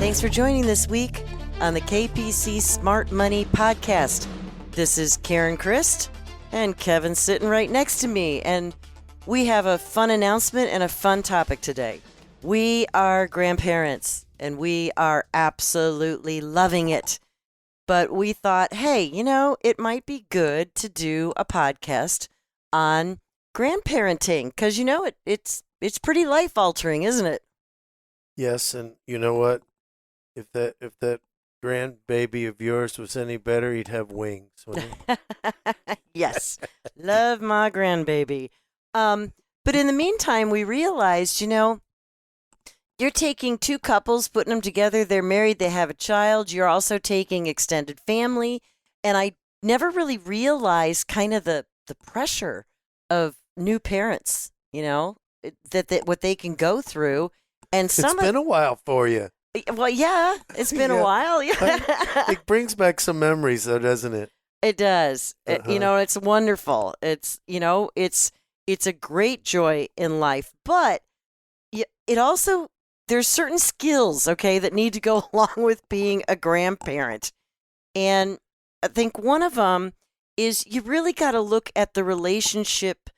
Thanks for joining this week on the KPC Smart Money Podcast. This is Karen Christ, and Kevin's sitting right next to me, and we have a fun announcement and a fun topic today. We are grandparents, and we are absolutely loving it. But we thought, hey, it might be good to do a podcast on grandparenting, because, it's pretty life-altering, isn't it? Yes, and you know what? If that grandbaby of yours was any better, he'd have wings, wouldn't he? Yes. Love my grandbaby. But in the meantime, we realized, you're taking two couples, putting them together. They're married. They have a child. You're also taking extended family. And I never really realized kind of the pressure of new parents, that what they can go through. And it's been a while for you. Well, yeah, it's been a while. Yeah. It brings back some memories, though, doesn't it? It does. It's wonderful. It's a great joy in life, but it also, there's certain skills, okay, that need to go along with being a grandparent. And I think one of them is you really got to look at the relationship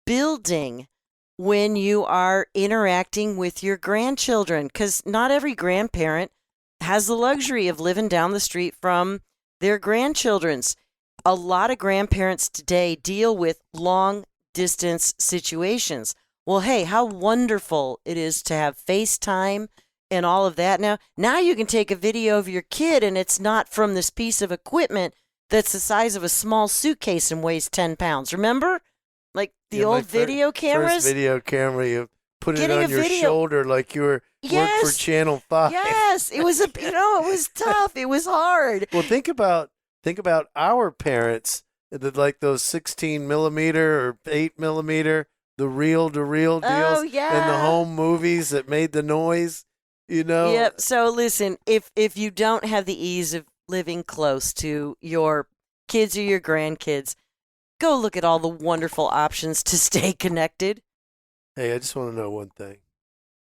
building when you are interacting with your grandchildren, because not every grandparent has the luxury of living down the street from their grandchildren's. A lot of grandparents today deal with long distance situations. Well, hey, how wonderful it is to have FaceTime and all of that. Now you can take a video of your kid, and it's not from this piece of equipment that's the size of a small suitcase and weighs 10 pounds. Remember? Like the old video cameras? First video camera, you put it on your shoulder like you were worked for Channel 5. Yes, it was it was tough. It was hard. Well, think about our parents, like those 16 millimeter or 8 millimeter, the reel-to-reel deals, oh, yeah, and the home movies that made the noise, Yep. So listen, if you don't have the ease of living close to your kids or your grandkids, go look at all the wonderful options to stay connected. Hey, I just want to know one thing.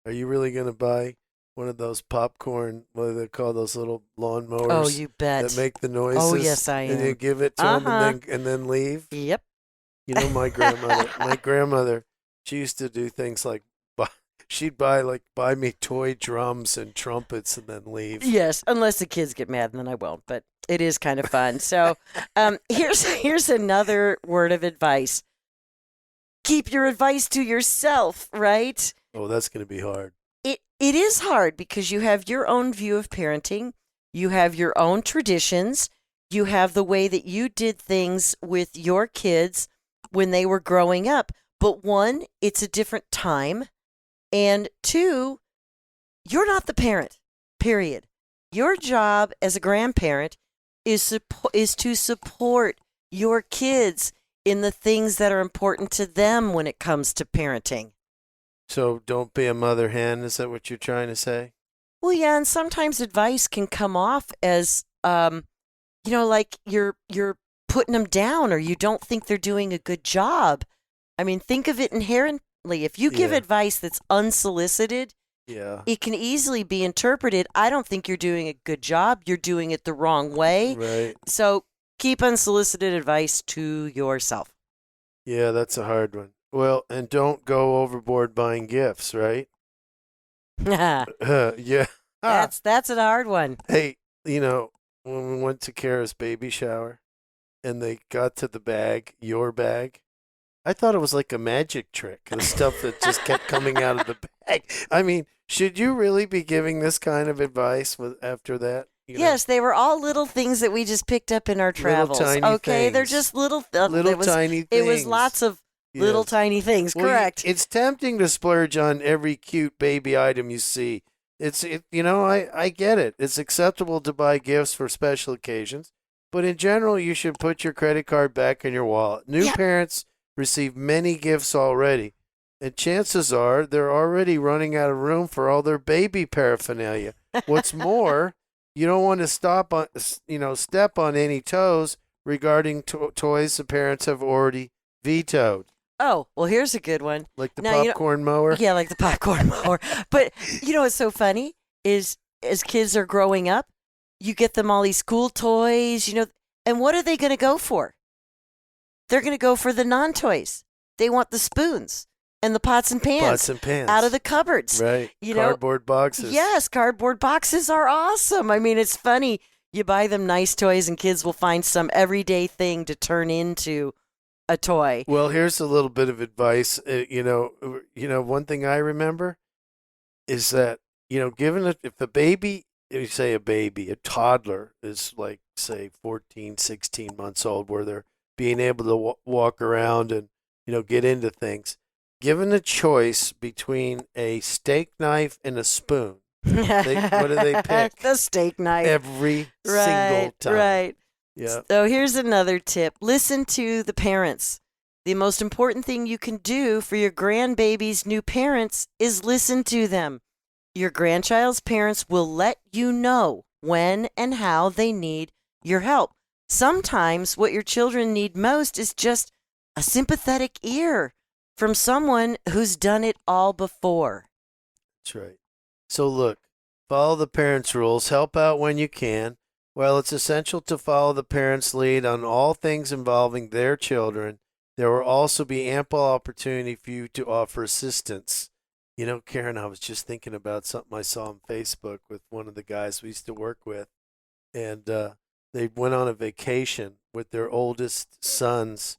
Are you really going to buy one of those popcorn, what do they call those little lawnmowers? Oh, you bet. That make the noises? Oh, yes, I am. And you give it to them and then leave? Yep. My grandmother, she used to do things like, she'd buy me toy drums and trumpets and then leave. Yes, unless the kids get mad, and then I won't. But it is kind of fun. So here's another word of advice. Keep your advice to yourself, right? Oh, that's going to be hard. It is hard because you have your own view of parenting. You have your own traditions. You have the way that you did things with your kids when they were growing up. But one, it's a different time. And two, you're not the parent, period. Your job as a grandparent is to support your kids in the things that are important to them when it comes to parenting. So don't be a mother hen, is that what you're trying to say? Well, yeah, and sometimes advice can come off as, like you're putting them down or you don't think they're doing a good job. I mean, think of it inherently. If you give advice that's unsolicited, it can easily be interpreted, I don't think you're doing a good job. You're doing it the wrong way. Right. So keep unsolicited advice to yourself. Yeah, that's a hard one. Well, and don't go overboard buying gifts, right? Yeah. That's a hard one. Hey, when we went to Kara's baby shower and they got to the bag, your bag, I thought it was like a magic trick, the stuff that just kept coming out of the bag. I mean, should you really be giving this kind of advice after that? Yes, they were all little things that we just picked up in our travels. Little tiny things. They're just little tiny things. It was lots of little tiny things, correct. It's tempting to splurge on every cute baby item you see. I get it. It's acceptable to buy gifts for special occasions, but in general, you should put your credit card back in your wallet. New parents receive many gifts already, and chances are they're already running out of room for all their baby paraphernalia. What's more, you don't want to step on any toes regarding toys the parents have already vetoed. Oh, well, here's a good one. Like the popcorn mower? Yeah, like the popcorn mower. But what's so funny is as kids are growing up, you get them all these cool toys, and what are they going to go for? They're going to go for the non-toys. They want the spoons and the pots and pans out of the cupboards. Right. Cardboard boxes. Yes, cardboard boxes are awesome. I mean, it's funny. You buy them nice toys and kids will find some everyday thing to turn into a toy. Well, here's a little bit of advice. One thing I remember is that, if a baby, you say a toddler is like, say, 14, 16 months old, where they're being able to walk around and, get into things. Given a choice between a steak knife and a spoon, what do they pick? The steak knife. Every single time. Right. Yeah. So here's another tip. Listen to the parents. The most important thing you can do for your grandbaby's new parents is listen to them. Your grandchild's parents will let you know when and how they need your help. Sometimes what your children need most is just a sympathetic ear from someone who's done it all before. That's right. So look, follow the parents' rules, help out when you can. While it's essential to follow the parents' lead on all things involving their children, there will also be ample opportunity for you to offer assistance. Karen, I was just thinking about something I saw on Facebook with one of the guys we used to work with, and they went on a vacation with their oldest son's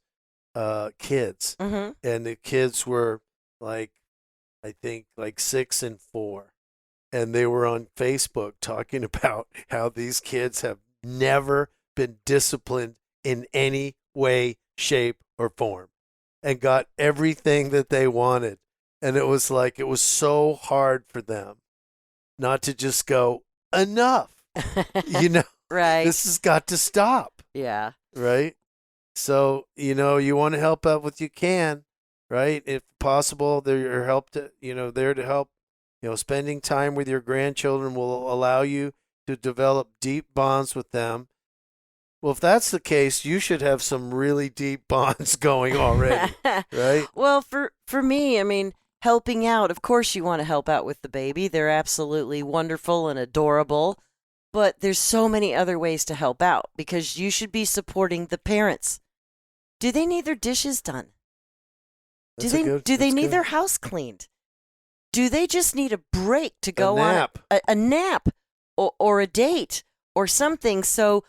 kids, Mm-hmm. and the kids were I think 6 and 4. And they were on Facebook talking about how these kids have never been disciplined in any way, shape, or form and got everything that they wanted. And it was so hard for them not to just go, enough, Right. This has got to stop. Yeah. Right. So, you want to help out what you can, right? If possible, there to help. Spending time with your grandchildren will allow you to develop deep bonds with them. Well, if that's the case, you should have some really deep bonds going already, right? Well, for me, I mean, helping out, of course you want to help out with the baby. They're absolutely wonderful and adorable. But there's so many other ways to help out because you should be supporting the parents. Do they need their dishes done? Do they need their house cleaned? Do they just need a break to go on a nap or a date or something? So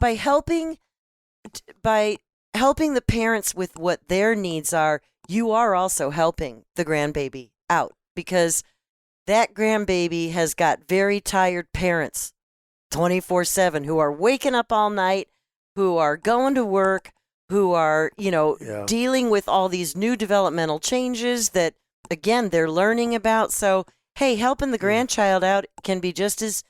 by helping the parents with what their needs are, you are also helping the grandbaby out because that grandbaby has got very tired parents 24/7 who are waking up all night, who are going to work, who are, dealing with all these new developmental changes that, again, they're learning about. So, hey, helping the grandchild out can be just as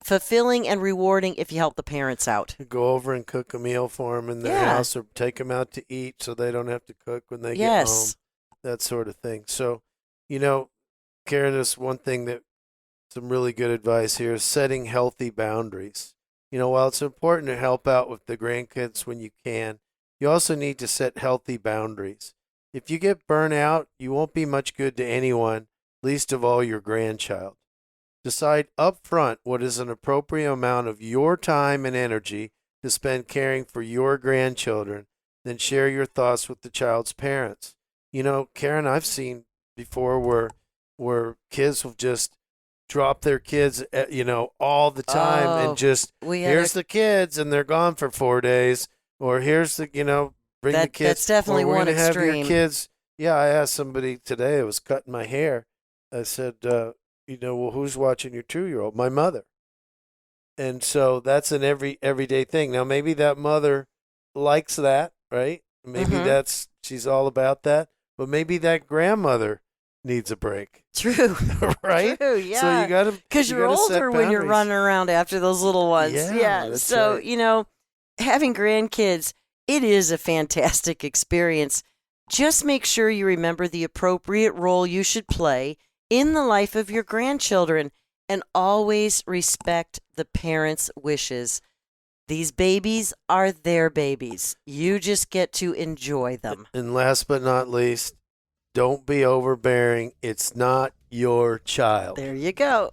fulfilling and rewarding if you help the parents out. Go over and cook a meal for them in their house or take them out to eat so they don't have to cook when they get home, that sort of thing. So, Karen, there's one thing that some really good advice here is setting healthy boundaries. While it's important to help out with the grandkids when you can, you also need to set healthy boundaries. If you get burnt out, you won't be much good to anyone, least of all your grandchild. Decide up front what is an appropriate amount of your time and energy to spend caring for your grandchildren, then share your thoughts with the child's parents. Karen, I've seen before where kids will just drop their kids, all the time and just, here's the kids, and they're gone for 4 days. Or here's the, bring the kids. That's definitely one extreme. Have your kids. Yeah, I asked somebody today, I was cutting my hair. I said, well, who's watching your 2-year-old? My mother. And so that's an everyday thing. Now, maybe that mother likes that, right? Maybe she's all about that. But maybe that grandmother needs a break. True. Right? True, yeah. So you got to, because you're older when you're running around after those little ones. Yeah. So, right. Having grandkids, it is a fantastic experience. Just make sure you remember the appropriate role you should play in the life of your grandchildren and always respect the parents' wishes. These babies are their babies. You just get to enjoy them. And last but not least, don't be overbearing. It's not your child. There you go.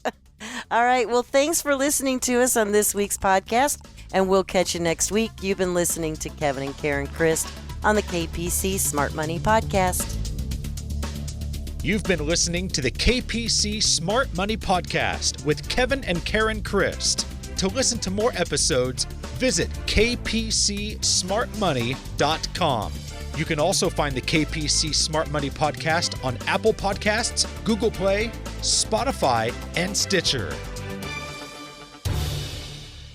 All right. Well, thanks for listening to us on this week's podcast, and we'll catch you next week. You've been listening to Kevin and Karen Christ on the KPC Smart Money Podcast. You've been listening to the KPC Smart Money Podcast with Kevin and Karen Christ. To listen to more episodes, visit kpcsmartmoney.com. You can also find the KPC Smart Money Podcast on Apple Podcasts, Google Play, Spotify, and Stitcher.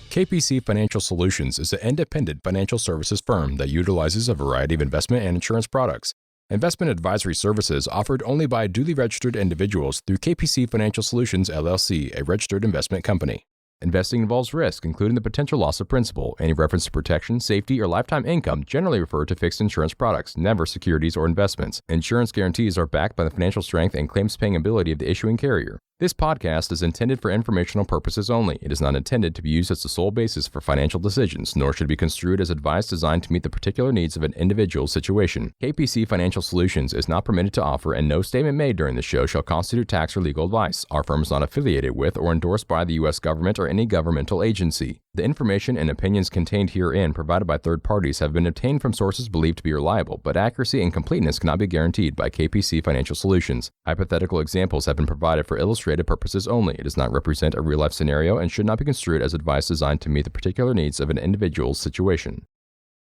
KPC Financial Solutions is an independent financial services firm that utilizes a variety of investment and insurance products. Investment advisory services offered only by duly registered individuals through KPC Financial Solutions, LLC, a registered investment company. Investing involves risk, including the potential loss of principal. Any reference to protection, safety, or lifetime income generally refer to fixed insurance products, never securities or investments. Insurance guarantees are backed by the financial strength and claims-paying ability of the issuing carrier. This podcast is intended for informational purposes only. It is not intended to be used as the sole basis for financial decisions, nor should be construed as advice designed to meet the particular needs of an individual situation. KPC Financial Solutions is not permitted to offer, and no statement made during the show shall constitute tax or legal advice. Our firm is not affiliated with or endorsed by the U.S. government or any governmental agency. The information and opinions contained herein provided by third parties have been obtained from sources believed to be reliable, but accuracy and completeness cannot be guaranteed by KPC Financial Solutions. Hypothetical examples have been provided for illustrative purposes only. It does not represent a real-life scenario and should not be construed as advice designed to meet the particular needs of an individual's situation.